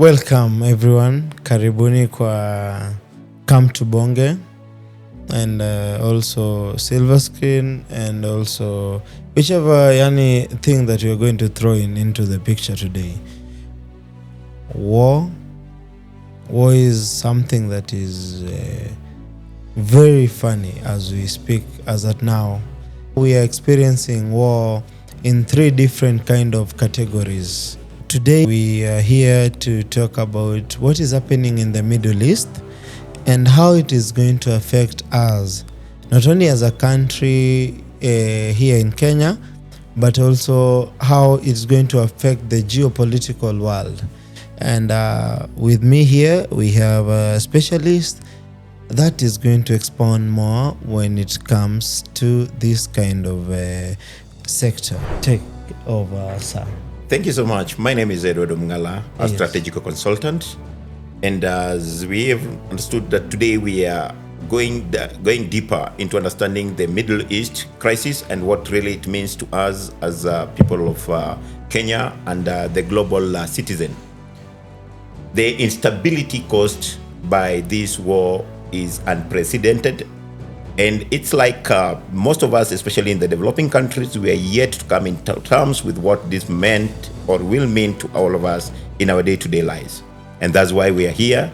Welcome everyone, karibuni kwa Kam Tubonge and also silver screen and also whichever thing that you're going to throw into the picture today. War is something that is very funny as we speak, as at now. We are experiencing war in three different kind of categories. Today we are here to talk about what is happening in the Middle East and how it is going to affect us, not only as a country here in Kenya, but also how it's going to affect the geopolitical world. And with me here, we have a specialist that is going to expound more when it comes to this kind of sector. Take over, sir. Thank you so much. My name is Omng'Ala, a strategic consultant. And as we have understood that today we are going deeper into understanding the Middle East crisis and what really it means to us as people of Kenya and the global citizen. The instability caused by this war is unprecedented. And it's like most of us, especially in the developing countries, we are yet to come in terms with what this meant or will mean to all of us in our day-to-day lives. And that's why we are here,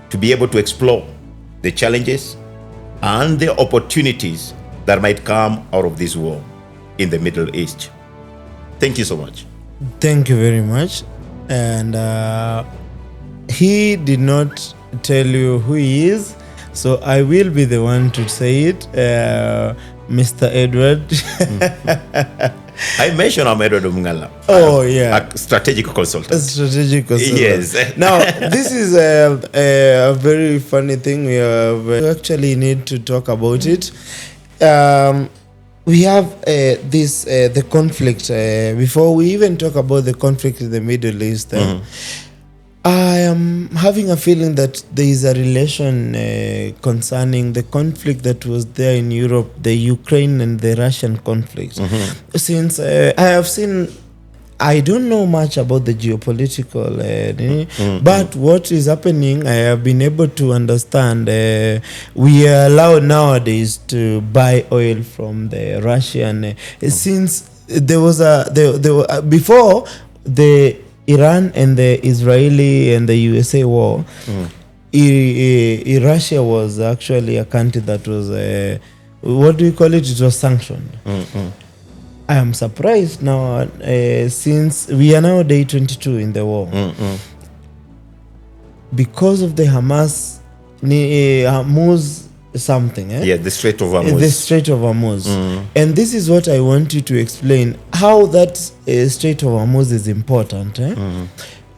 to be able to explore the challenges and the opportunities that might come out of this war in the Middle East. Thank you so much. Thank you very much. And he did not tell you who he is, so I will be the one to say it, Mr. Edward. I mentioned I'm Edward Omng'Ala. Oh, yeah. A strategic consultant. A strategic consultant. Yes. Now, this is a very funny thing. We actually need to talk about it. We have the conflict. Before we even talk about the conflict in the Middle East, I am having a feeling that there is a relation concerning the conflict that was there in Europe, the Ukraine and the Russian conflict. Since I have seen, I don't know much about the geopolitical, but what is happening, I have been able to understand. We are allowed nowadays to buy oil from the Russian. Since there was before the Iran and the Israeli and the USA war, Russia was actually a country that was, what do you call it? It was sanctioned. I am surprised now, since we are now day 22 in the war, because of the Hamas something. The Strait of Hormuz. The Strait of Hormuz. And this is what I want you to explain, how that Strait of Hormuz is important.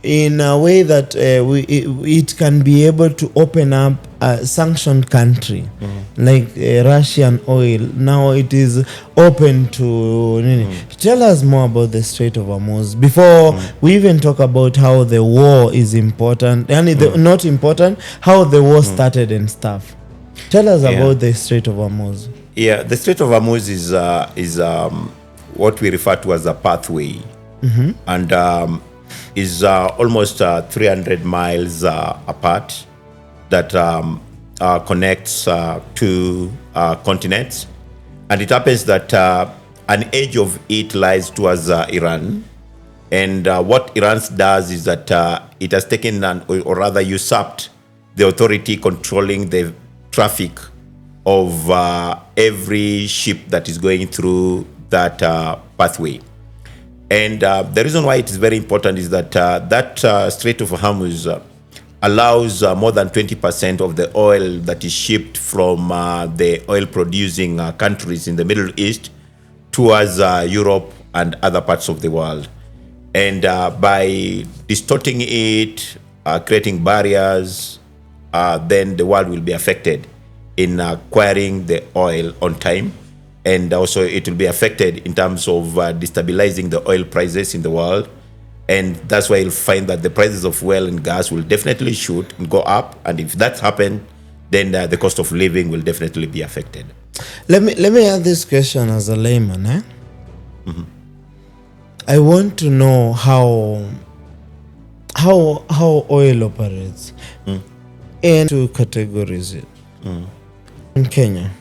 In a way that it can be able to open up a sanctioned country like Russian oil. Now it is open to tell us more about the Strait of Hormuz before we even talk about how the war is important and not important, how the war started and stuff. Tell us about the Strait of Hormuz. Yeah, the Strait of Hormuz is what we refer to as a pathway, and is almost 300 miles apart that connects two continents. And it happens that an edge of it lies towards Iran. And what Iran does is that it has taken or rather usurped the authority controlling the traffic of every ship that is going through that pathway. And the reason why it is very important is that that Strait of Hormuz allows more than 20% of the oil that is shipped from the oil-producing countries in the Middle East towards Europe and other parts of the world. And by distorting it, creating barriers, then the world will be affected in acquiring the oil on time. And also it will be affected in terms of destabilizing the oil prices in the world. And that's why you'll find that the prices of oil and gas will definitely shoot and go up. And if that happens, then the cost of living will definitely be affected. Let me ask this question as a layman. I want to know how oil operates, and to categorize it. In Kenya,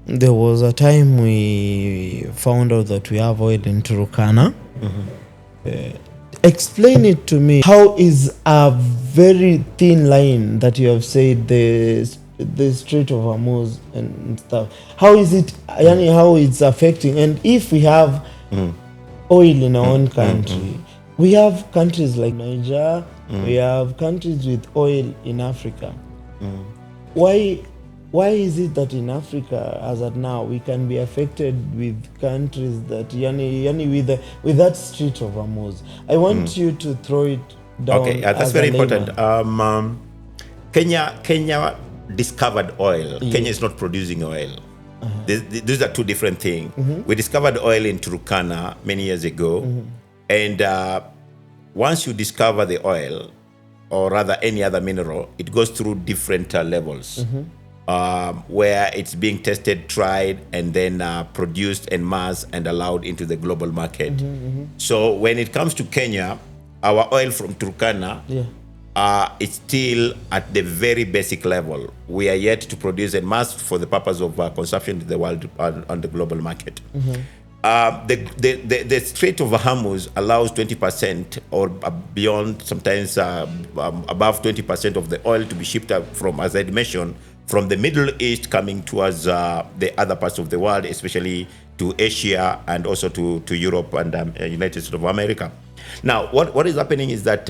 there was a time we found out that we have oil in Turkana. Explain it to me. How is a very thin line that you have said the Strait of Hormuz and stuff? How is it? Yani, how it's affecting? And if we have oil in our own country, we have countries like Niger. We have countries with oil in Africa. Why is it that in Africa, as at now, we can be affected with countries that yani with that Strait of Hormuz? I want you to throw it down. Okay, that's very important. Kenya discovered oil. Yes. Kenya is not producing oil. These are two different things. We discovered oil in Turkana many years ago, and once you discover the oil, or rather any other mineral, it goes through different levels. Where it's being tested, tried, and then produced en masse and allowed into the global market. So when it comes to Kenya, our oil from Turkana is still at the very basic level. We are yet to produce en masse for the purpose of consumption in the world on the global market. The Strait of Hormuz allows 20% or beyond, sometimes above 20% of the oil to be shipped up from, as I mentioned, from the Middle East coming towards the other parts of the world, especially to Asia and also to Europe and United States of America. Now, what is happening is that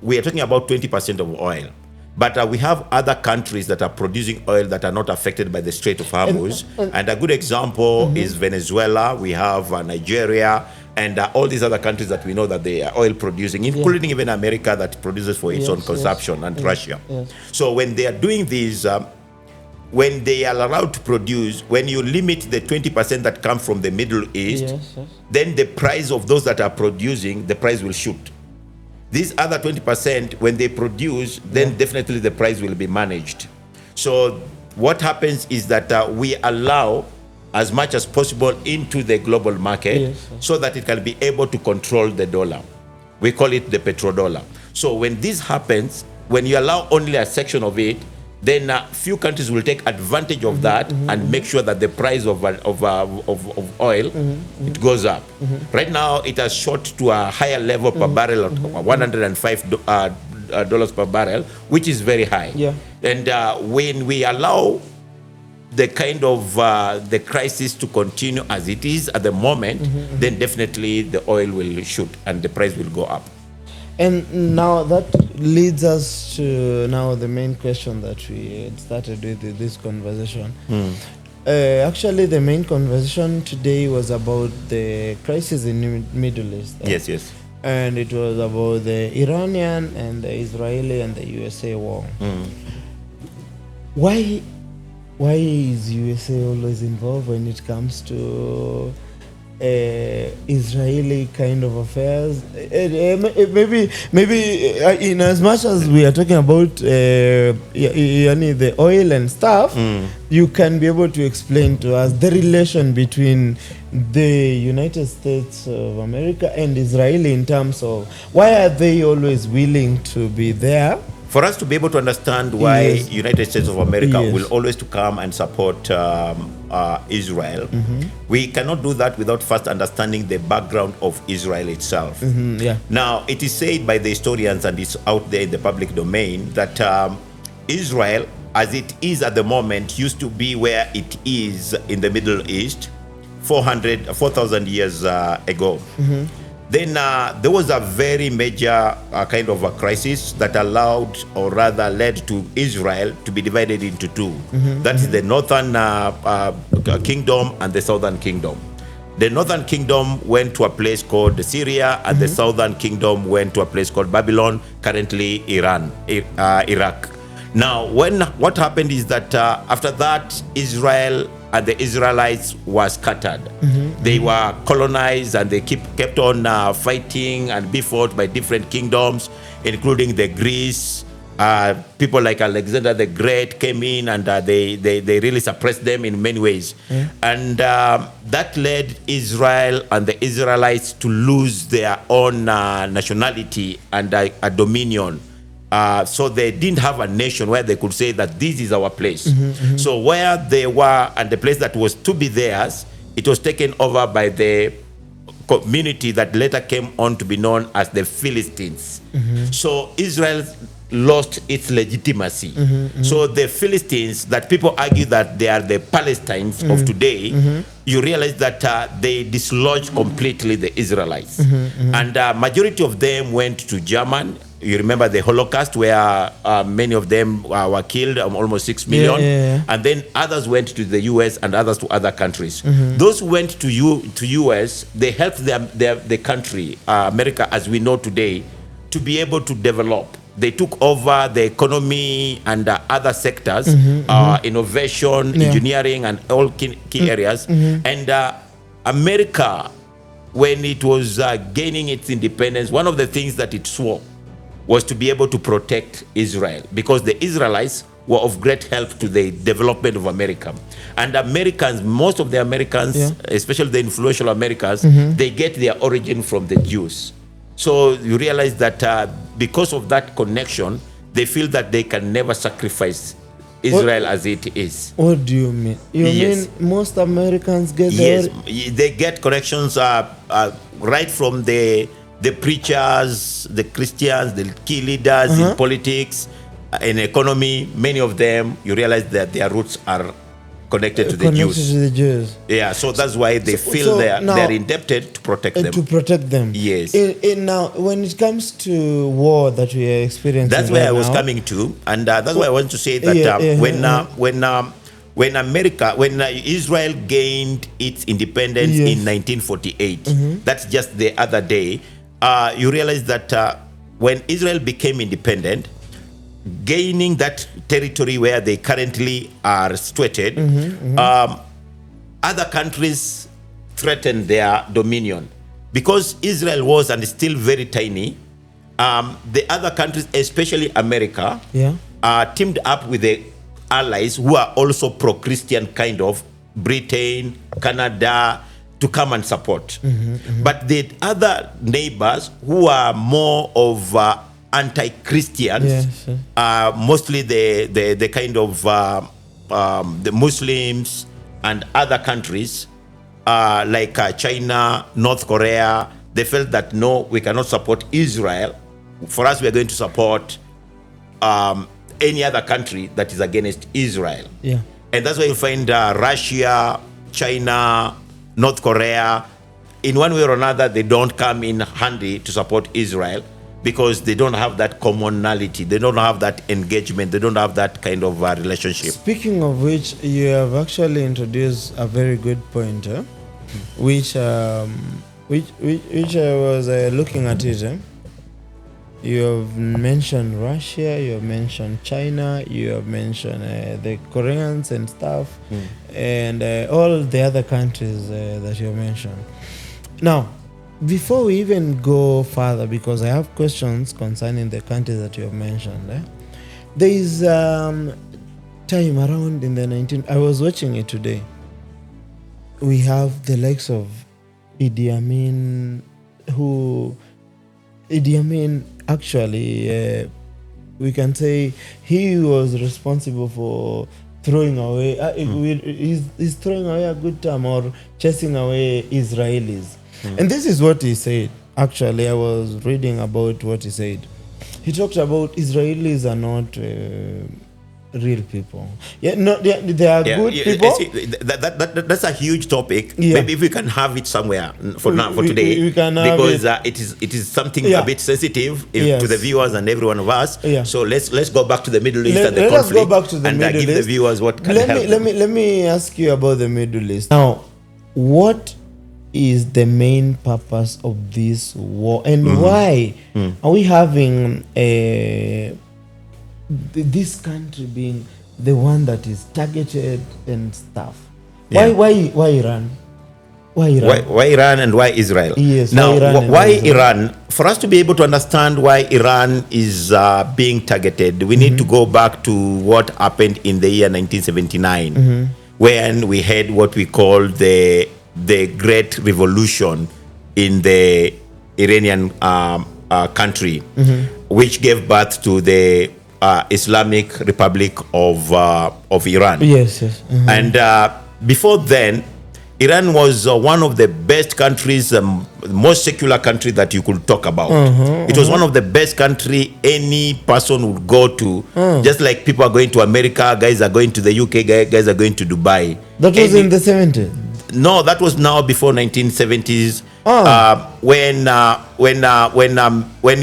we are talking about 20% of oil. But we have other countries that are producing oil that are not affected by the Strait of Hormuz. And a good example is Venezuela. We have Nigeria and all these other countries that we know that they are oil producing, including even America that produces for its own consumption, and Russia. So when they are doing these, when they are allowed to produce, when you limit the 20% that come from the Middle East, then the price of those that are producing, the price will shoot. These other 20%, when they produce, then definitely the price will be managed. So what happens is that we allow as much as possible into the global market so that it can be able to control the dollar. We call it the petrodollar. So when this happens, when you allow only a section of it, then few countries will take advantage of that and make sure that the price of oil it goes up. Right now, it has shot to a higher level per barrel of $105 per barrel, which is very high. And when we allow the kind of the crisis to continue as it is at the moment, then definitely the oil will shoot and the price will go up. And now that leads us to now the main question that we had started with this conversation. Actually, the main conversation today was about the crisis in the Middle East. Yes. And it was about the Iranian and the Israeli and the USA war. Why is USA always involved when it comes to Israeli kind of affairs? Maybe in as much as we are talking about the oil and stuff, you can be able to explain to us the relation between the United States of America and Israel in terms of why are they always willing to be there? For us to be able to understand why United States of America will always to come and support Israel, we cannot do that without first understanding the background of Israel itself. Now, it is said by the historians, and it's out there in the public domain, that Israel, as it is at the moment, used to be where it is in the Middle East 4,000 years ago. Then there was a very major kind of a crisis that allowed, or rather led to Israel to be divided into two. That is the northern kingdom and the southern kingdom. The northern kingdom went to a place called Syria, and the southern kingdom went to a place called Babylon, currently Iraq. Now, what happened is that after that, Israel and the Israelites were scattered. They were colonized, and they kept on fighting and be fought by different kingdoms, including the Greece, People like Alexander the Great came in, and they really suppressed them in many ways. And that led Israel and the Israelites to lose their own nationality and a dominion. So they didn't have a nation where they could say that this is our place. So where they were and the place that was to be theirs, it was taken over by the community that later came on to be known as the Philistines. So Israel lost its legitimacy. So the Philistines, that people argue that they are the Palestinians of today, you realize that they dislodged completely the Israelites. And majority of them went to German. You remember the Holocaust, where many of them were killed, almost 6 million. And then others went to the US and others to other countries. Those who went to US, they helped the country, America as we know today, to be able to develop. They took over the economy and other sectors, innovation, engineering, and all key areas. And America, when it was gaining its independence, one of the things that it swore was to be able to protect Israel, because the Israelites were of great help to the development of America. And Americans, most of the Americans, especially the influential Americans, they get their origin from the Jews. So you realize that because of that connection, they feel that they can never sacrifice Israel as it is. What do you mean? You mean most Americans get they get connections right from the preachers, the Christians, the key leaders in politics, in economy. Many of them, you realize that their roots are connected to the Jews. Yeah, so that's why they feel they're indebted to protect them. To protect them. Yes. Now, when it comes to war that we are experiencing, that's where I was coming to, and that's why I want to say that when Israel gained its independence in 1948, that's just the other day. You realize that when Israel became independent, gaining that territory where they currently are situated, other countries threatened their dominion. Because Israel was and is still very tiny, the other countries, especially America, teamed up with the allies who are also pro-Christian, kind of, Britain, Canada, to come and support. But the other neighbors who are more of anti-Christians, mostly the kind of the Muslims and other countries like China, North Korea, they felt that no, we cannot support Israel. For us, we are going to support any other country that is against Israel. And that's why you find Russia, China, North Korea, in one way or another, they don't come in handy to support Israel, because they don't have that commonality, they don't have that engagement, they don't have that kind of relationship. Speaking of which, you have actually introduced a very good point, which I was looking at it. You have mentioned Russia, you have mentioned China, you have mentioned the Koreans and stuff, and all the other countries that you mentioned. Now, before we even go further, because I have questions concerning the countries that you have mentioned, there is time around in the I was watching it today. We have the likes of Idi Amin, actually, we can say he was responsible for throwing away, he's throwing away a good term, or chasing away Israelis. And this is what he said. Actually, I was reading about what he said. He talked about Israelis are not real people. They are good people. That's a huge topic. Maybe if we can have it somewhere for today, we can have because it is something a bit sensitive to the viewers and every one of us. So let's go back to the Middle East and the conflict, go back to the Middle give East. the viewers what can help. Let me ask you about the Middle East. Now, what is the main purpose of this war, and why are we having this country being the one that is targeted and stuff? Why Iran? Why Iran? Why Iran and why Israel? Yes, Now, why Iran and why why Israel? Iran? For us to be able to understand why Iran is being targeted, we need to go back to what happened in the year 1979, when we had what we call the Great Revolution in the Iranian country, which gave birth to the Islamic Republic of Iran. Yes, yes. And before then, Iran was one of the best countries, most secular country that you could talk about. It was one of the best country any person would go to. Just like people are going to America, guys are going to the UK, guys are going to Dubai. That was in the 70s. No, that was now before 1970s. When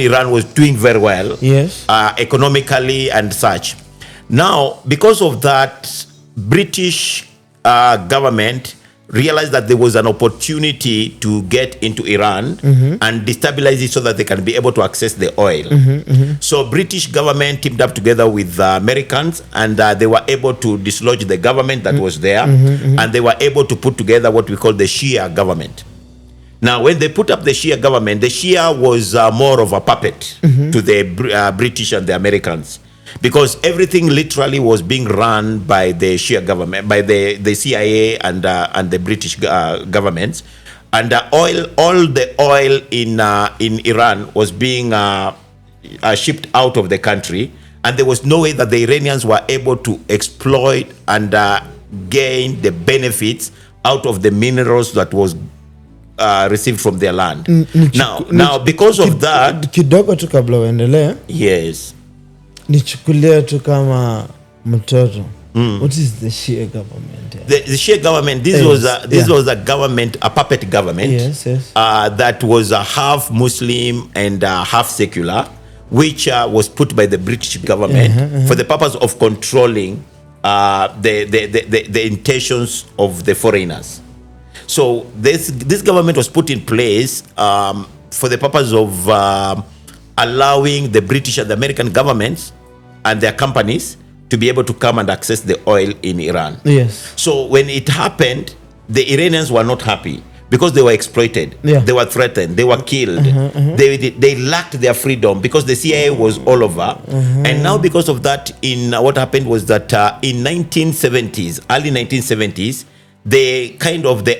Iran was doing very well, Yes. economically and such. Now, because of that, British government realized that there was an opportunity to get into Iran and destabilize it so that they can be able to access the oil. So British government teamed up together with Americans, and they were able to dislodge the government that was there, and they were able to put together what we call the Shia government. Now, when they put up the Shia government, the Shia was more of a puppet to the British and the Americans, because everything literally was being run by the Shia government, by the CIA and the British governments, and all the oil in Iran was being shipped out of the country, and there was no way that the Iranians were able to exploit and gain the benefits out of the minerals that was received from their land. Now because of that, kidogo tu kabla uendelee, yes, nichukulia tu kama mtoto. What is the Shia government? the Shia government, this was a government, a puppet government, Yes, yes. that was half Muslim and half secular, which was put by the British government for the purpose of controlling the intentions of the foreigners. So this government was put in place for the purpose of allowing the British and the American governments and their companies to be able to come and access the oil in Iran. Yes. So when it happened, the Iranians were not happy because they were exploited. Yeah. They were threatened. They were killed. They lacked their freedom because the CIA was all over. And now because of that, what happened was that in 1970s, early 1970s, the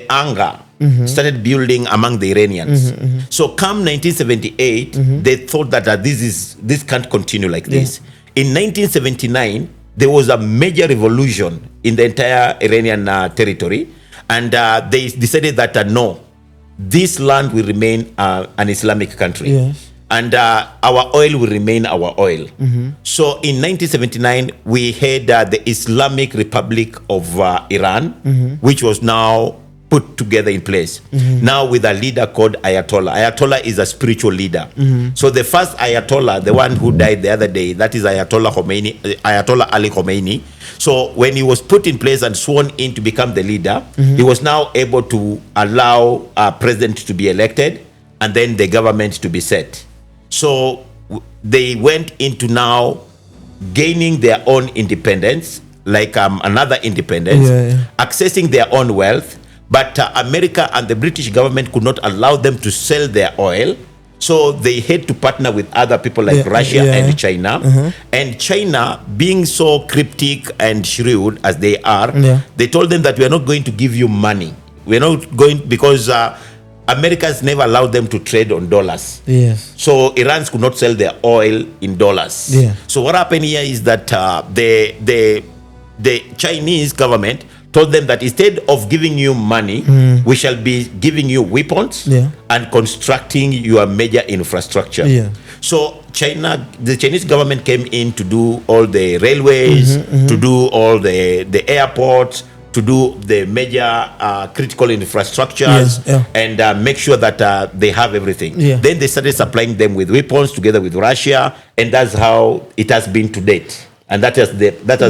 anger started building among the Iranians. So come 1978, they thought that this can't continue like this. In 1979, there was a major revolution in the entire Iranian territory, and they decided that no, this land will remain an Islamic country. Yes. And our oil will remain our oil. So in 1979, we had the Islamic Republic of Iran, which was now put together in place. Now with a leader called Ayatollah. Ayatollah is a spiritual leader. So the first Ayatollah, the one who died the other day, that is Ayatollah Ali Khomeini. So when he was put in place and sworn in to become the leader, he was now able to allow a president to be elected and then the government to be set. So they went into now gaining their own independence, like another independence, accessing their own wealth. But America and the British government could not allow them to sell their oil. So they had to partner with other people like Russia and China. And China, being so cryptic and shrewd as they are, they told them that we are not going to give you money. We're not going, because America has never allowed them to trade on dollars. Yes. So Iranians could not sell their oil in dollars. Yeah. So what happened here is that the Chinese government told them that instead of giving you money, we shall be giving you weapons and constructing your major infrastructure. So the Chinese government came in to do all the railways, to do all the airports, to do the major critical infrastructures, and make sure that they have everything. Then they started supplying them with weapons together with Russia, and that's how it has been to date. And that has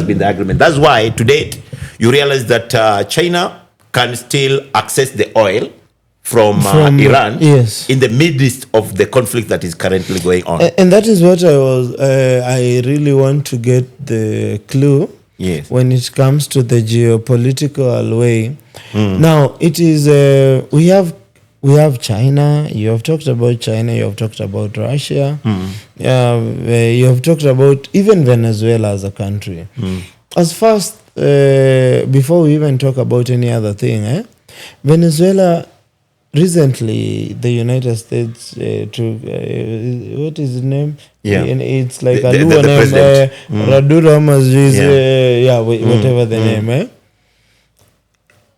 been the agreement. That's why to date, you realize that China can still access the oil from Iran in the midst of the conflict that is currently going on. And that is what I really want to get the clue. Yes. when it comes to the geopolitical way. Now it is we have China. You have talked about China. You have talked about Russia. You have talked about even Venezuela as a country. As first, before we even talk about any other thing, Venezuela. Recently, the United States took what is his name? Yeah. And it's like The a Luo name, president. Radura Mazri's, Yeah. whatever the name.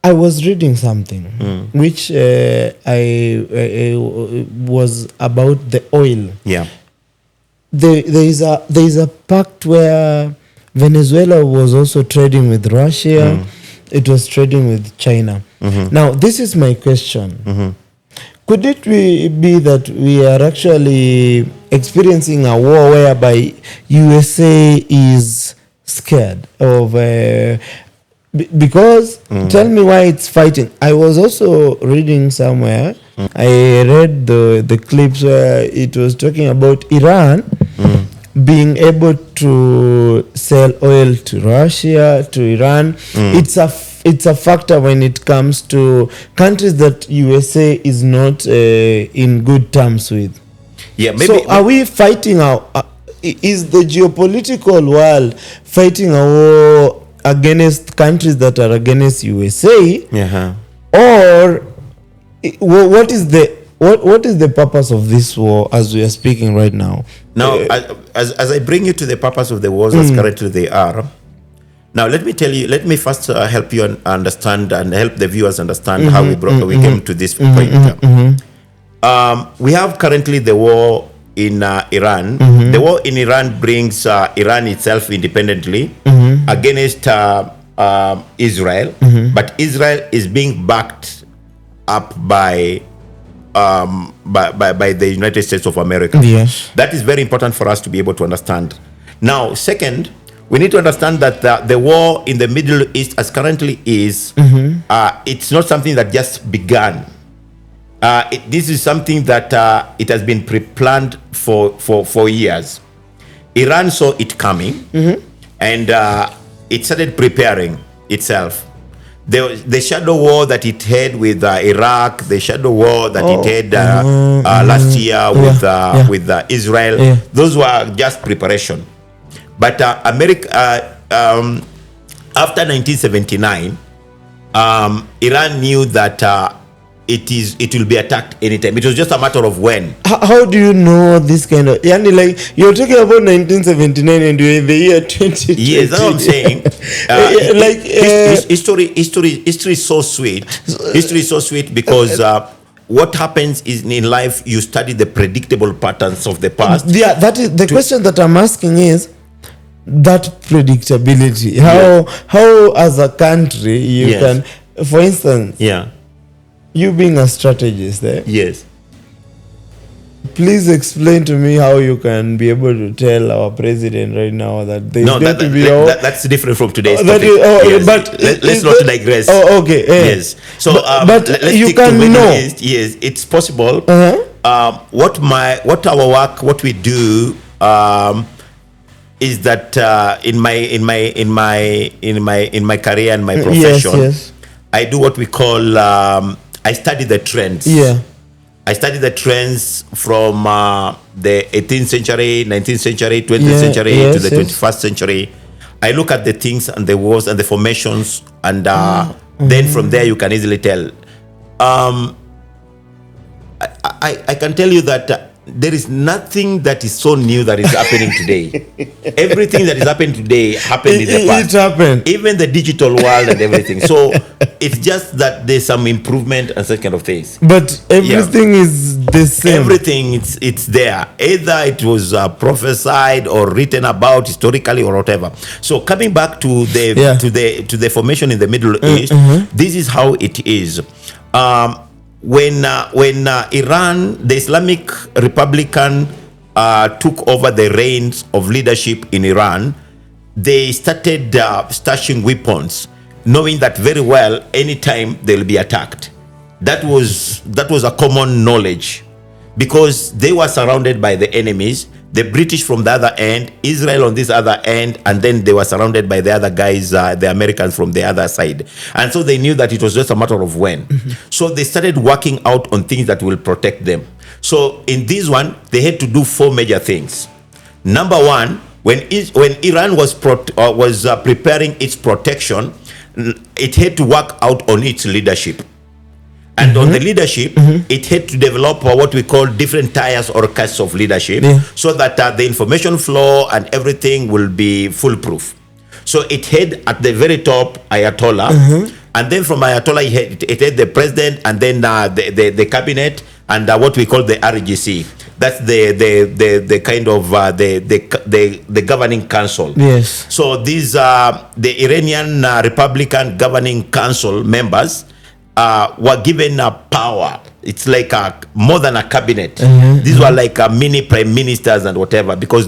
I was reading something which I was about the oil. Yeah. There is a pact where Venezuela was also trading with Russia. It was trading with China. Now, this is my question. Could it be that we are actually experiencing a war whereby USA is scared of... because, tell me why it's fighting. I was also reading somewhere. I read the clips where it was talking about Iran being able to sell oil to Russia, to Iran. It's a factor when it comes to countries that USA is not in good terms with. Yeah, maybe. So are we fighting is the geopolitical world fighting a war against countries that are against USA? Or what is the purpose of this war as we are speaking right now? Now, as I bring you to the purpose of the wars as currently they are, now let me first help you understand and help the viewers understand how we came to this point. We have currently the war in Iran. The war in Iran brings Iran itself independently against Israel, but Israel is being backed up by the United States of America. Yes. That is very important for us to be able to understand. Now, second, we need to understand that the war in the Middle East as currently is, it's not something that just began. This is something that it has been pre-planned for years. Iran saw it coming, and it started preparing itself. The shadow war that it had with Iraq, the shadow war that it had last year with Israel, those were just preparation. But America, after 1979, Iran knew that it will be attacked anytime. It was just a matter of when. How do you know this kind of... like, you're talking about 1979 and you're in the year 2020. Yes, that's what I'm saying. History is so sweet. History is so sweet because what happens is in life, you study the predictable patterns of the past. Yeah, that is the question that I'm asking is that predictability. How as a country you can, for instance, you being a strategist there. Yes. Please explain to me how you can be able to tell our president right now that there's going to be that's different from today's topic. But let's not digress. Oh, okay. Yes. So, but let's you stick can to know. Yes, it's possible. What our work, what we do, is that in my career and my profession, I do what we call I study the trends. Yeah. I study the trends from the 18th century, 19th century, 20th century to the 21st century. I look at the things and the wars and the formations, and then from there you can easily tell. I can tell you that there is nothing that is so new that is happening today. Everything that is happening today happened in the past. It happened. Even the digital world and everything. So it's just that there's some improvement and such kind of things. But everything is the same. Everything it's there. Either it was prophesied or written about historically or whatever. So coming back to the formation in the Middle East, this is how it is. When Iran, the Islamic Republican, took over the reins of leadership in Iran, they started stashing weapons, knowing that very well anytime they'll be attacked. That was a common knowledge, because they were surrounded by the enemies. the British from the other end, Israel on this other end, and then they were surrounded by the other guys, the Americans from the other side. And so they knew that it was just a matter of when. So they started working out on things that will protect them. So in this one, they had to do 4 major things. Number one, when Iran was preparing its protection, it had to work out on its leadership. And on the leadership, it had to develop what we call different tiers or castes of leadership, so that the information flow and everything will be foolproof. So it had at the very top Ayatollah, and then from Ayatollah it had the president, and then the cabinet, and what we call the RGC. That's the kind of the governing council. Yes. So these are the Iranian Republican governing council members. Were given a power. It's like more than a cabinet. These were like mini prime ministers and whatever, because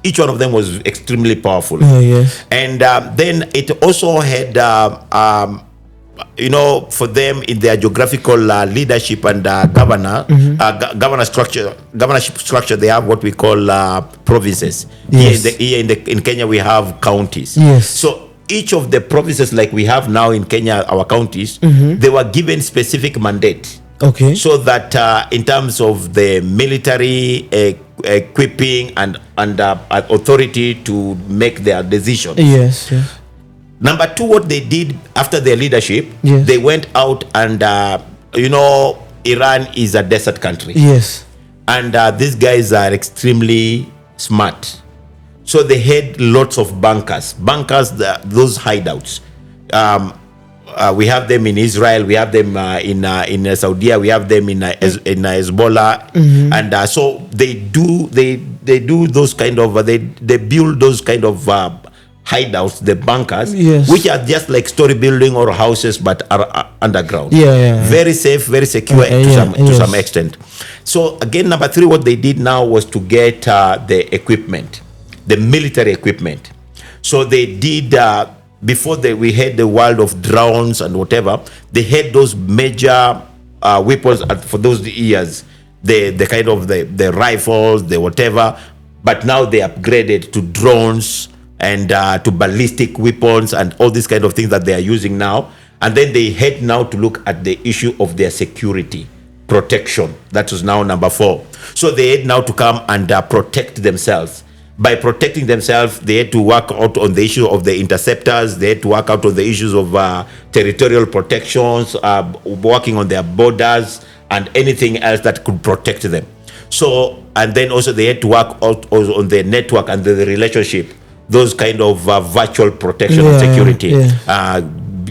each one of them was extremely powerful. Yes. And then it also had, for them in their geographical leadership and governorship structure, they have what we call provinces. Yes. Here in Kenya, we have counties. Yes. So each of the provinces, like we have now in Kenya, our counties, they were given specific mandate. Okay. So that in terms of the military equipping and authority to make their decisions. Yes. Yes. Number two, what they did after their leadership, Yes. they went out and, Iran is a desert country. Yes. And these guys are extremely smart. So they had lots of bunkers, those hideouts. We have them in Israel, we have them in Saudi, we have them in Hezbollah, and so they do those kind of they build those kind of hideouts, the bunkers, yes. which are just like story building or houses, but are underground. Very safe, very secure to some extent. So again, number three, what they did now was to get the equipment. The military equipment. So they did, before we had the world of drones and whatever, they had those major weapons for those years, the kind of the rifles, the whatever, but now they upgraded to drones and to ballistic weapons and all these kind of things that they are using now. And then they had now to look at the issue of their security, protection. That was now number 4. So they had now to come and protect themselves. By protecting themselves, they had to work out on the issue of the interceptors. They had to work out on the issues of territorial protections, working on their borders, and anything else that could protect them. So, and then also they had to work out on the network and the relationship, those kind of virtual protection and security,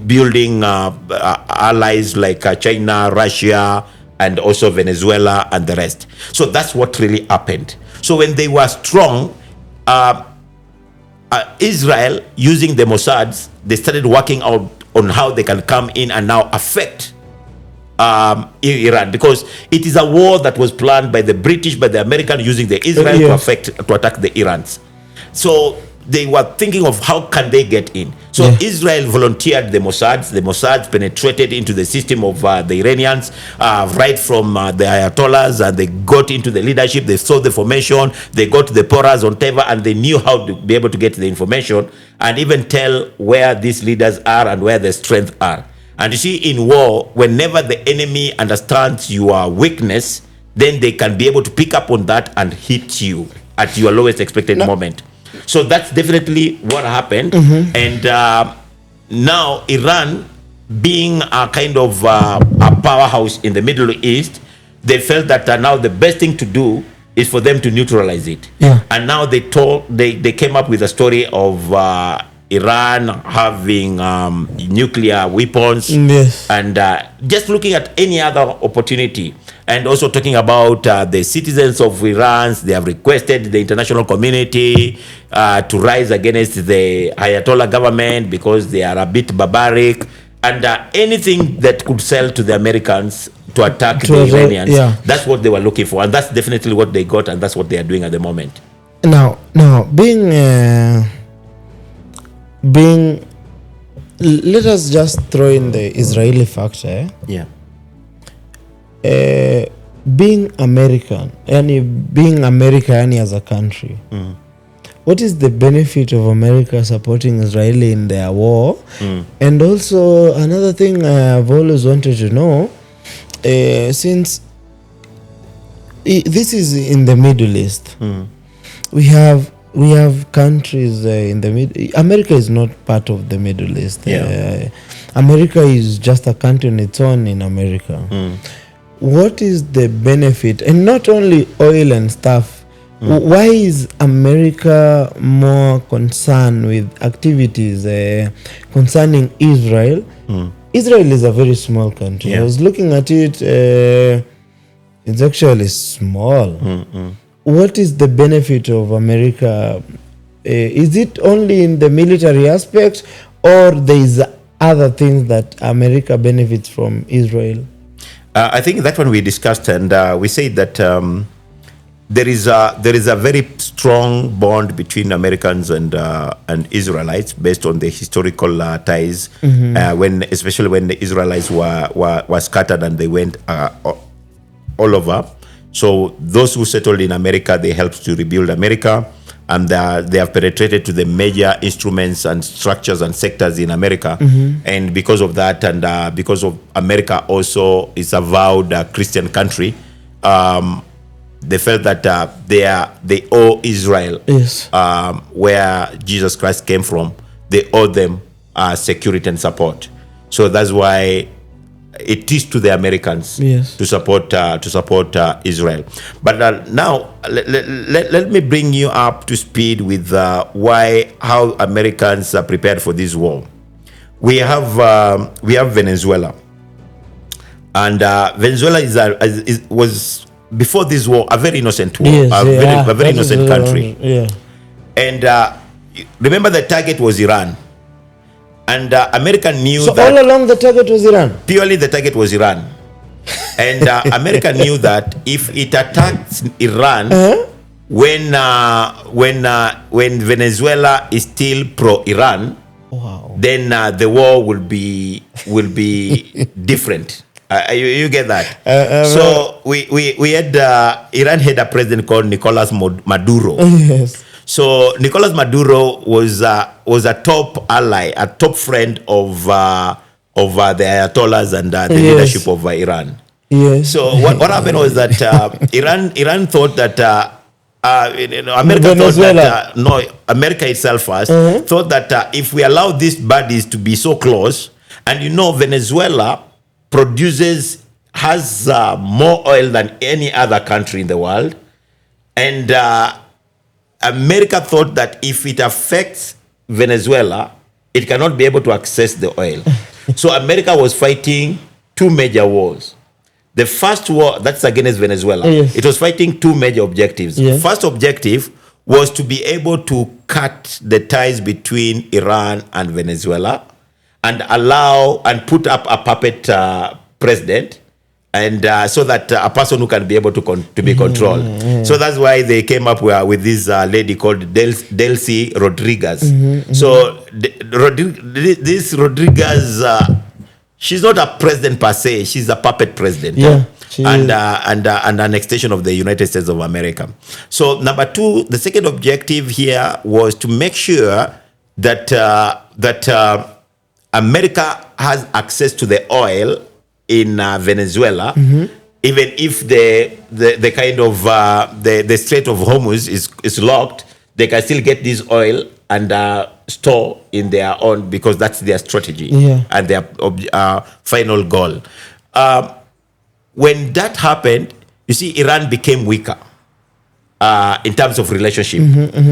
building allies like China, Russia, and also Venezuela and the rest. So that's what really happened. So when they were strong, Israel, using the Mossads, they started working out on how they can come in and now affect Iran, because it is a war that was planned by the British, by the American, using the Israel to attack the Irans. So they were thinking of how can they get in. So Israel volunteered the Mossads. The Mossads penetrated into the system of the Iranians, right from the Ayatollahs, and they got into the leadership. They saw the formation. They got the Poras on Teva, and they knew how to be able to get the information and even tell where these leaders are and where their strengths are. And you see, in war, whenever the enemy understands your weakness, then they can be able to pick up on that and hit you at your lowest expected moment. So that's definitely what happened. And now Iran, being a kind of a powerhouse in the Middle East, they felt that now the best thing to do is for them to neutralize it. And now they came up with a story of Iran having nuclear weapons, and just looking at any other opportunity, and also talking about the citizens of Iran. They have requested the international community to rise against the Ayatollah government because they are a bit barbaric, and anything that could sell to the Americans to attack the Iranians. That's what they were looking for, and that's definitely what they got, and that's what they are doing at the moment. Now being let us just throw in the Israeli factor. being American, being America as a country, what is the benefit of America supporting Israel in their war? And also another thing I've always wanted to know, since this is in the Middle East, we have countries in the Middle. America is not part of the Middle East. America is just a country on its own in America. What is the benefit? And not only oil and stuff. Why is America more concerned with activities concerning Israel? Israel is a very small country. I was looking at it. It's actually small. What is the benefit of America? Is it only in the military aspect, or there is other things that America benefits from Israel? I think that one we discussed, and we said that there is a very strong bond between Americans and Israelites based on the historical ties. Especially when the Israelites were scattered and they went all over. So those who settled in America, they helped to rebuild America, and they have penetrated to the major instruments and structures and sectors in America. And because of that, and because of America also is a vowed Christian country, they felt that they owe Israel, where Jesus Christ came from, they owe them security and support. So that's why it is to the Americans to support Israel. But now let me bring you up to speed with how Americans are prepared for this war. We have Venezuela, and Venezuela was before this war a very innocent war, a very innocent country. And remember, the target was Iran. And America knew that... So all along the target was Iran? Purely the target was Iran. And America knew that if it attacked Iran, when Venezuela is still pro-Iran, then the war will be different. You get that? So we had Iran had a president called Nicolas Maduro. So Nicolas Maduro was a top ally, a top friend of the Ayatollahs and the leadership of Iran. So what happened was that Iran thought that America thought that America itself first thought that if we allow these bodies to be so close, and Venezuela has more oil than any other country in the world, and America thought that if it affects Venezuela, it cannot be able to access the oil. So America was fighting two major wars. The first war, that's against Venezuela. It was fighting two major objectives. First objective was to be able to cut the ties between Iran and Venezuela and allow and put up a puppet president, and so that a person who can be able to be controlled. So that's why they came up with this lady called Delcy Rodriguez. So this Rodriguez, she's not a president per se. She's a puppet president. And an extension of the United States of America. So number two, the second objective here was to make sure that America has access to the oil in Venezuela, even if the kind of the Strait of Hormuz is locked, they can still get this oil and store in their own, because that's their strategy and their final goal. When that happened, you see, Iran became weaker in terms of relationship.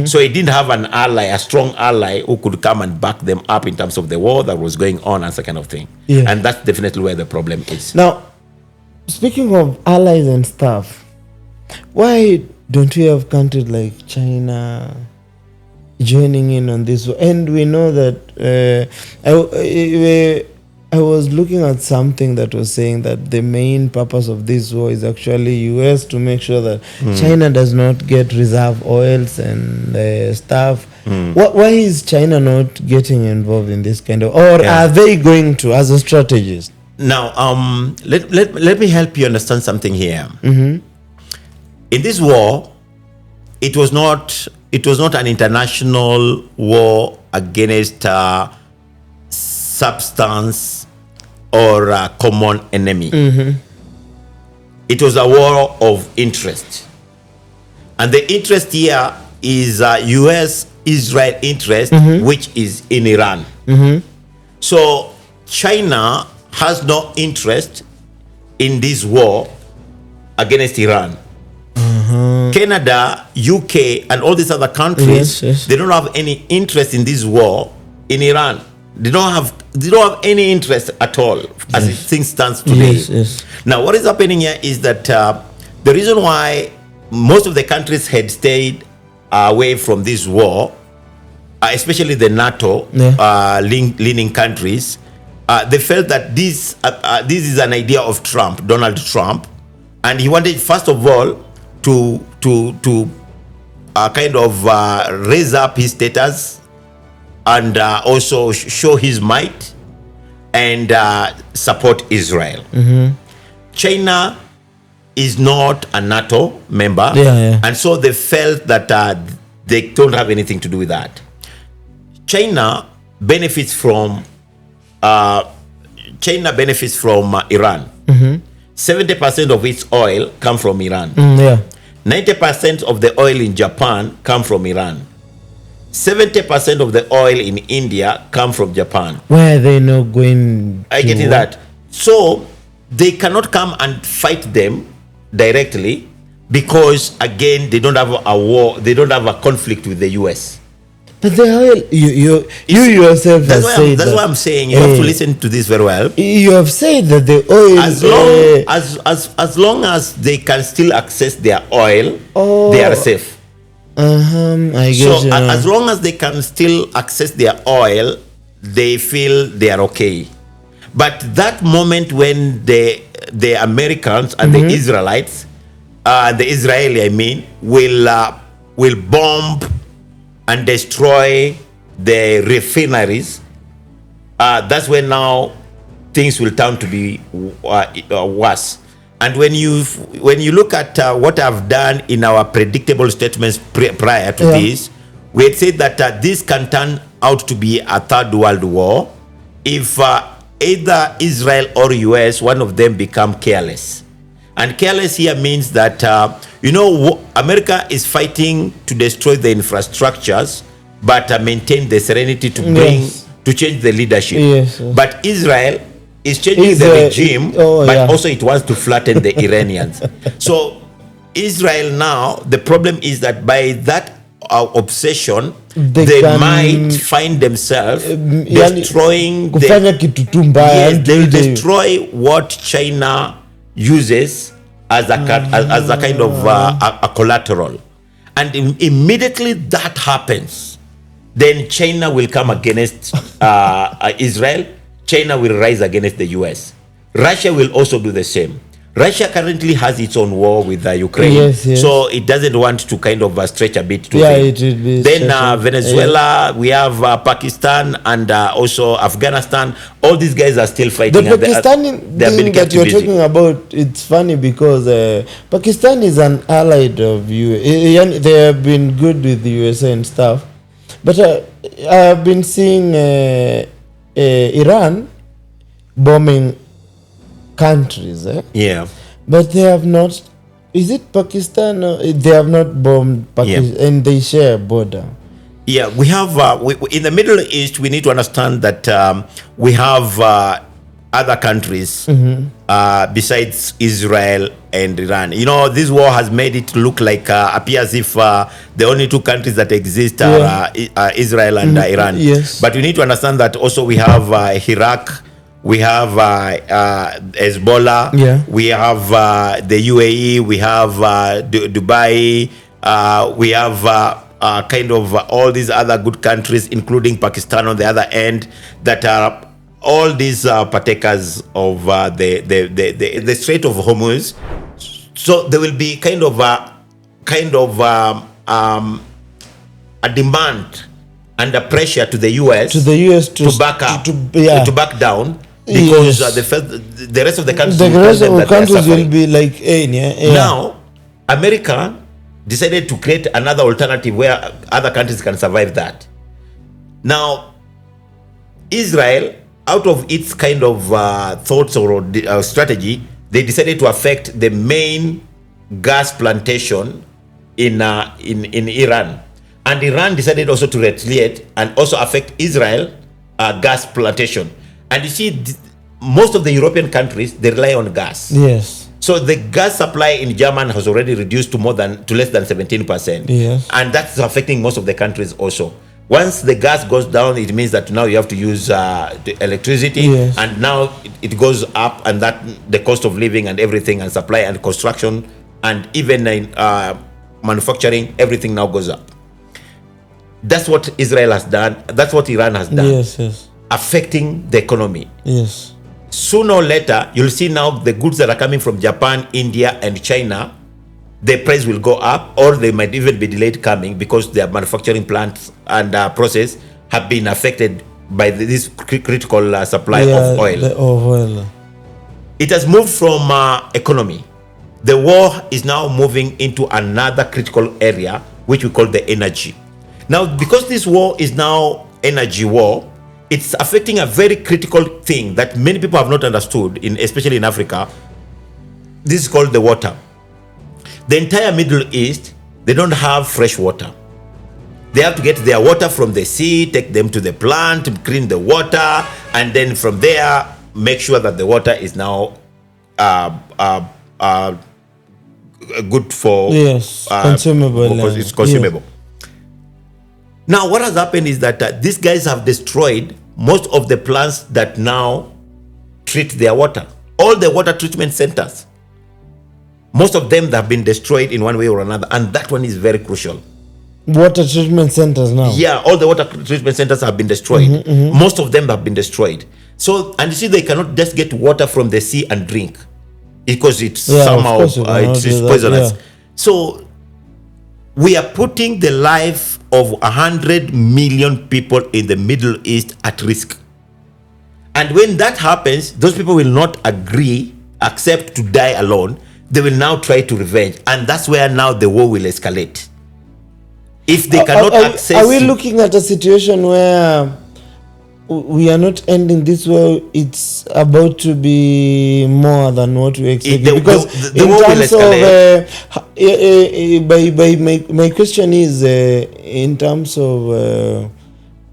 So it didn't have an ally, a strong ally who could come and back them up in terms of the war that was going on and that kind of thing. And that's definitely where the problem is. Now, speaking of allies and stuff, why don't we have countries like China joining in on this? And we know that I was looking at something that was saying that the main purpose of this war is actually US to make sure that China does not get reserve oils and stuff. Why is China not getting involved in this kind of, or are they going to as a strategist? Now, let me help you understand something here. In this war, it was not an international war against substance or a common enemy. It was a war of interest, and the interest here is U.S.-Israel interest, which is in Iran. So China has no interest in this war against Iran. Canada, UK, and all these other countries, they don't have any interest in this war in Iran. They don't have any interest at all as things stands today. Now, what is happening here is that the reason why most of the countries had stayed away from this war, especially the NATO leaning countries, they felt that this is an idea of Donald Trump, and he wanted, first of all, to kind of raise up his status and also show his might and support Israel. China is not a NATO member, and so they felt that they don't have anything to do with that. China benefits from Iran. 70% of its oil come from Iran. 90% of the oil in Japan come from Iran. 70% of the oil in India come from Japan. Why are they not going? I get that. So they cannot come and fight them directly because, again, they don't have a war. They don't have a conflict with the US. But the oil, you yourself have said that's why I'm saying you have to listen to this very well. You have said that the oil, as long as they can still access their oil, they are safe. I guess. So as long as they can still access their oil, they feel they are okay. But that moment when the Americans and the Israelites, the Israeli, I mean, will bomb and destroy the refineries, that's when now things will turn to be worse. And when you look at what I've done in our predictable statements prior to this, we had said that this can turn out to be a third world war if either Israel or US, one of them, become careless. And careless here means that America is fighting to destroy the infrastructures, but maintain the serenity to change the leadership. But Israel is changing the regime, but also it wants to flatten the Iranians. So Israel now, the problem is that by that obsession, they might find themselves destroying they'll destroy what China uses as a kind of a collateral. And immediately that happens, then China will come against Israel. China will rise against the US. Russia will also do the same. Russia currently has its own war with Ukraine, so it doesn't want to kind of stretch a bit too thin. Then Venezuela, we have Pakistan, and also Afghanistan. All these guys are still fighting. The Pakistani thing that you're talking about, it's funny because Pakistan is an ally of US. They have been good with the USA and stuff, but I have been seeing Iran bombing countries, but they have not. Is it Pakistan? They have not bombed Pakistan, and they share a border. Yeah, we have in the Middle East. We need to understand that we have other countries besides Israel and Iran. This war has made it look like appear as if the only two countries that exist are Israel and Iran. But we need to understand that also we have Iraq. We have Hezbollah, we have the UAE, we have Dubai, we have kind of all these other good countries, including Pakistan on the other end, that are all these partakers of the Strait of Hormuz. So there will be kind of a demand and a pressure to the US to back up, to back down, because Yes. the rest of the countries The will tell rest them of the that they are countries will suffering. be like, hey, yeah. Now, America decided to create another alternative where other countries can survive that. Now, Israel, out of its kind of thoughts or strategy, they decided to affect the main gas plantation in Iran, and Iran decided also to retaliate and also affect Israel gas plantation. And you see, most of the European countries, they rely on gas. Yes. So the gas supply in Germany has already reduced to less than 17%. Yes. And that's affecting most of the countries also. Once the gas goes down, it means that now you have to use the electricity, Yes. and now it goes up, and that the cost of living and everything, and supply and construction, and even in manufacturing, everything now goes up. That's what Israel has done. That's what Iran has done. Yes. Affecting the economy. Yes. Sooner or later, you'll see now the goods that are coming from Japan, India, and China, the price will go up, or they might even be delayed coming because their manufacturing plants and process have been affected by this critical supply of oil. Of oil. It has moved from economy. The war is now moving into another critical area, which we call the energy. Now, because this war is now energy war, it's affecting a very critical thing that many people have not understood, especially in Africa. This is called the water. The entire Middle East, they don't have fresh water. They have to get their water from the sea, take them to the plant, clean the water, and then from there, make sure that the water is now good for... Yes, consumable. Because it's consumable. Yes. Now, what has happened is that these guys have destroyed most of the plants that now treat their water. All the water treatment centers, most of them have been destroyed in one way or another, and that one is very crucial. Water treatment centers now? Yeah, all the water treatment centers have been destroyed. Most of them have been destroyed. So, and you see, they cannot just get water from the sea and drink because it's somehow it's poisonous. So, we are putting the life of 100 million people in the Middle East at risk. And when that happens, those people will not accept to die alone. They will now try to revenge. And that's where now the war will escalate. If they cannot access... Are we looking at a situation where we are not ending this war? It's about to be more than what we expected. Because the war will escalate. My question is, in terms of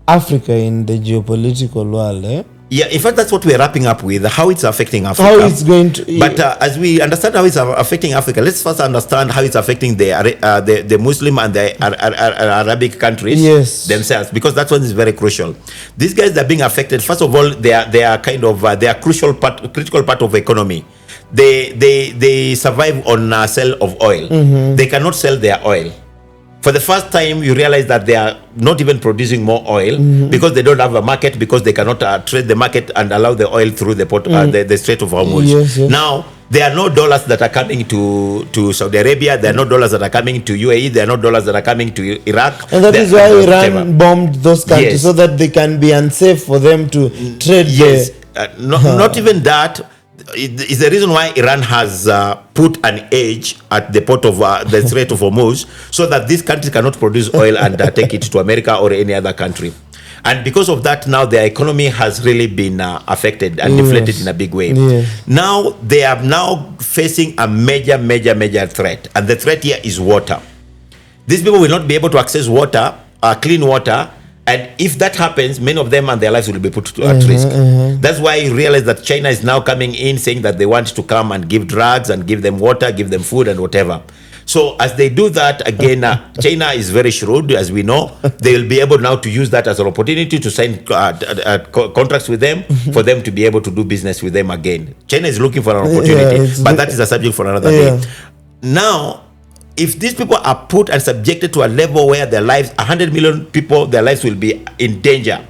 Africa in the geopolitical world, Yeah, in fact, that's what we're wrapping up with, how it's affecting Africa. How it's going to... But as we understand how it's affecting Africa, let's first understand how it's affecting the Muslim and the Arabic countries themselves, because that one is very crucial. These guys that are being affected, first of all, they are kind of, they are critical part of the economy. They survive on sale of oil. They cannot sell their oil. For the first time, you realize that they are not even producing more oil because they don't have a market, because they cannot trade the market and allow the oil through the port, the Strait of Hormuz. Now, there are no dollars that are coming to Saudi Arabia. There are no dollars that are coming to UAE. There are no dollars that are coming to Iraq. And that is why Iran bombed those countries, so that they can be unsafe for them to trade. Yes, not even that. It's the reason why Iran has put an edge at the port of the Strait of Hormuz, so that these countries cannot produce oil and take it to America or any other country. And because of that, now their economy has really been affected and deflated in a big way. Now they are now facing a major threat, and the threat here is water. These people will not be able to access water, clean water. And if that happens, many of them and their lives will be put at risk. That's why you realize that China is now coming in saying that they want to come and give drugs and give them water, give them food and whatever. So as they do that, again, China is very shrewd, as we know. They will be able now to use that as an opportunity to sign contracts with them, for them to be able to do business with them again. China is looking for an opportunity, but that is a subject for another day. Now, if these people are put and subjected to a level where their lives, 100 million people, their lives will be in danger,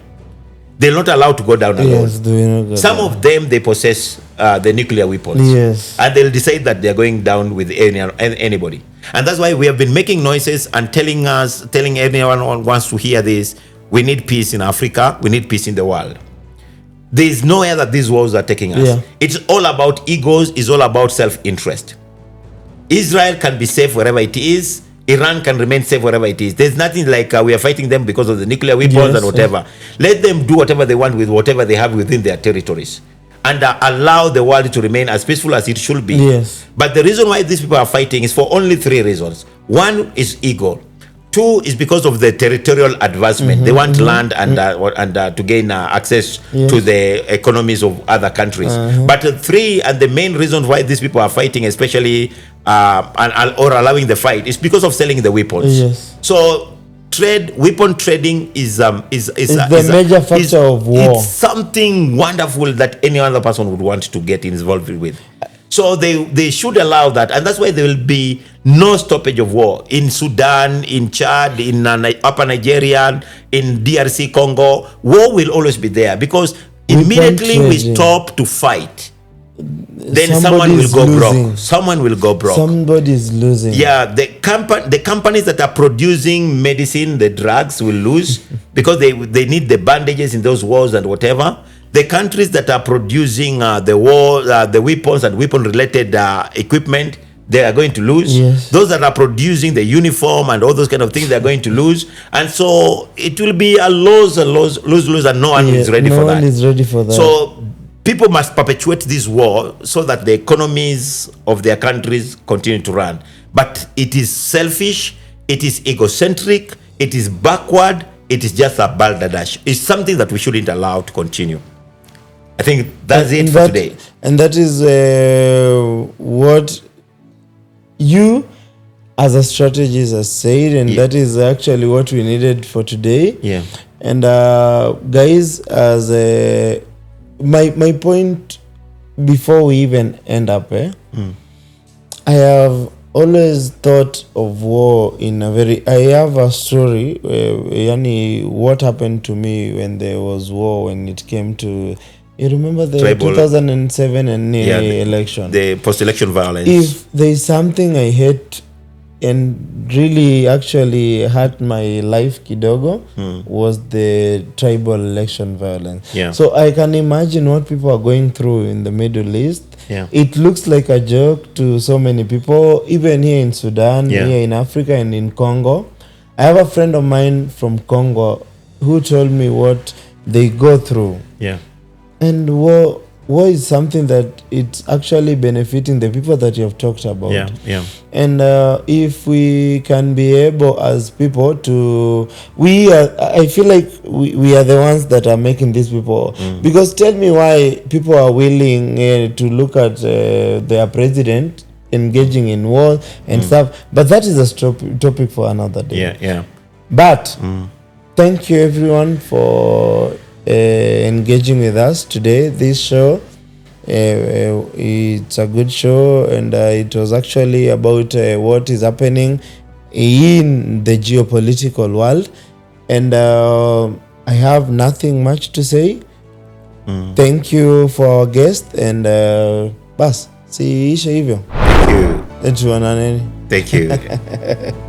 they're not allowed to go down alone. Some of them, they possess the nuclear weapons. And they'll decide that they're going down with anybody. And that's why we have been making noises and telling anyone who wants to hear this, we need peace in Africa, we need peace in the world. There is nowhere that these wars are taking us. Yeah. It's all about egos. It's all about self-interest. Israel can be safe wherever it is. Iran can remain safe wherever it is. There's nothing like we are fighting them because of the nuclear weapons and whatever. Let them do whatever they want with whatever they have within their territories, and allow the world to remain as peaceful as it should be. Yes. But the reason why these people are fighting is for only 3 reasons. One is ego. 2 is because of the territorial advancement. They want land and to gain access to the economies of other countries. But 3, and the main reason why these people are fighting, especially or allowing the fight, is because of selling the weapons. Yes. So weapon trading is the major factor of war. It's something wonderful that any other person would want to get involved with. So they should allow that, and that's why there will be no stoppage of war in Sudan, in Chad, in Upper Nigeria, in DRC Congo. War will always be there, because immediately we stop to fight, then someone will go broke. Someone will go broke. Somebody's losing. Yeah, the companies that are producing medicine, the drugs, will lose because they need the bandages in those wars and whatever. The countries that are producing the weapons and weapon-related equipment, they are going to lose. Yes. Those that are producing the uniform and all those kind of things, they are going to lose. And so it will be a lose, and no one is ready for that. No one is ready for that. So people must perpetuate this war so that the economies of their countries continue to run. But it is selfish, it is egocentric, it is backward, it is just a balderdash. It's something that we shouldn't allow to continue. I think that's it for today. And that is what you as a strategist has said, and that is actually what we needed for today. Yeah. And guys, as my point before we even end up, I have always thought of war in a very... I have a story, what happened to me when there was war, when it came to... You remember the Tribal, 2007 and election? The post-election violence. If there is something I hate and really actually hurt my life kidogo, was the tribal election violence. Yeah. So I can imagine what people are going through in the Middle East. Yeah. It looks like a joke to so many people, even here in Sudan, here in Africa and in Congo. I have a friend of mine from Congo who told me what they go through. Yeah. And war is something that it's actually benefiting the people that you have talked about. Yeah, yeah. And if we can be able as people to... I feel like we are the ones that are making these people... Because tell me why people are willing to look at their president engaging in war and stuff. But that is a topic for another day. Yeah, yeah. But thank you everyone for... engaging with us today. This show, it's a good show, and it was actually about what is happening in the geopolitical world, and I have nothing much to say. Thank you for our guest, and bas si isha hivyo. Thank you. Tuonaneni. Thank you.